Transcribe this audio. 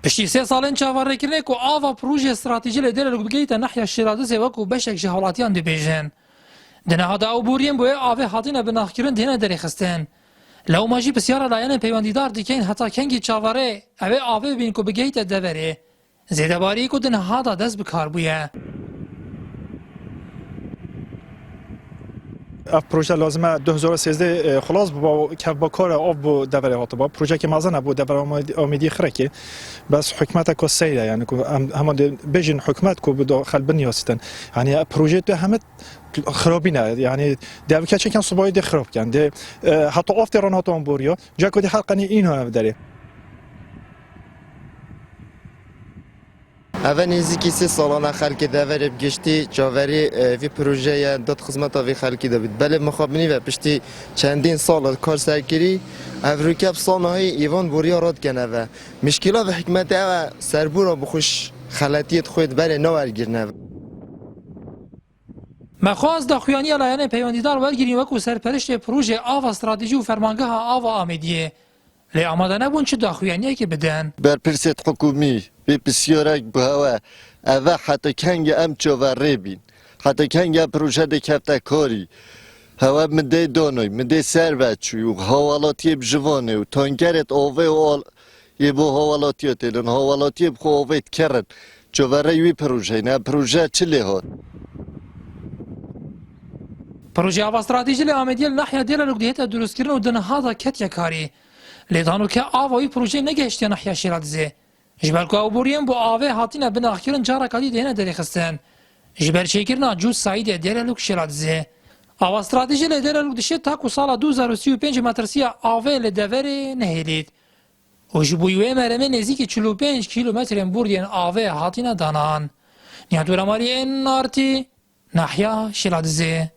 پشتی 3 سالên çavarêkirinê ku ava proje stratejî li Dêrelûk bigihîte nahya Şîradizê wekû beşek ji hawlatiyan dibêjin. Di nehata ew boriyên bu yê avê hatine binavkirin têne derêxistin. Lewma jî pisyara layanên peywendîdar dikeyn heta kengî çavarê ew ê avê bibîn ku bigihîte deverê. Zêdebariyê ku di nehata dest bi kar bûye. اف پروژه لازمه 2013 خلاص با که با کار آب بو دوره هات با پروژه که مازن بو دوره امیدی خره که بس حکومت کو سیده یعنی هم بجن حکومت کو بدو خل بنیاستن یعنی پروژه تو همه خرابی نه یعنی دو که چه کن صبای دی خراب کن دی حتی آفتران هات اون بوریا جا کدی حلقنی اینو هم داره اول نزدیکی 3 سالانه خلک داور بگشتی جاوری وی پروژه داد خدمت وی خلکی داد بله مخابنی و پشتی چندین سال کار سرگیری افریقا سالهای ایوان بوریا راد کنه و مشکلات و حکمت و سربورا بخوش خلطیت خود بله نوارگیرنه مخواست داخویانی لایحه پیوندیدار ورگیرین وکو سرپرشت پروژه آوا استراتژی و فرمانگاه آوا آمیدیه. لی آماده نبون چه داخویانیه که بدن؟ برپرست حکومی به بسیارک بهوا اوه حتی کنگ ام چواره بین حتی کنگ پروژه دکفته کاری هوا مده دانوی مده سر بچوی و حوالاتی بجوانه و تانگرت آوه و آل یه بو حوالاتی تلون حوالاتی بخو آوه کرن چواره یوی پروژه نه پروژه چه لحاد پروژه آوا استراتژی لی آمیدیه ناحیه دیرلوک دیتا درست کردن و دنهادا کتیا کاری. لیدانو که آوایی پروژه نگهشتی ناحیه شیرازه. جبرکو او بوریم بو آوه هاتینه بناخیرن جارا کدی دهنه درخستن. جبر چیکرنا جوز سعید دیرلوک شیرازه. آوا استراتژی لی دیرلوک دشه تا کو سال 2035 مترسیا آوه لی دوره نهیلید. و جبویوه مرمه نزدیک 45 کیلومترین بوردین آوه هاتینه دانان. نیاتورا مالی این نارتی ناحیه شیرازه.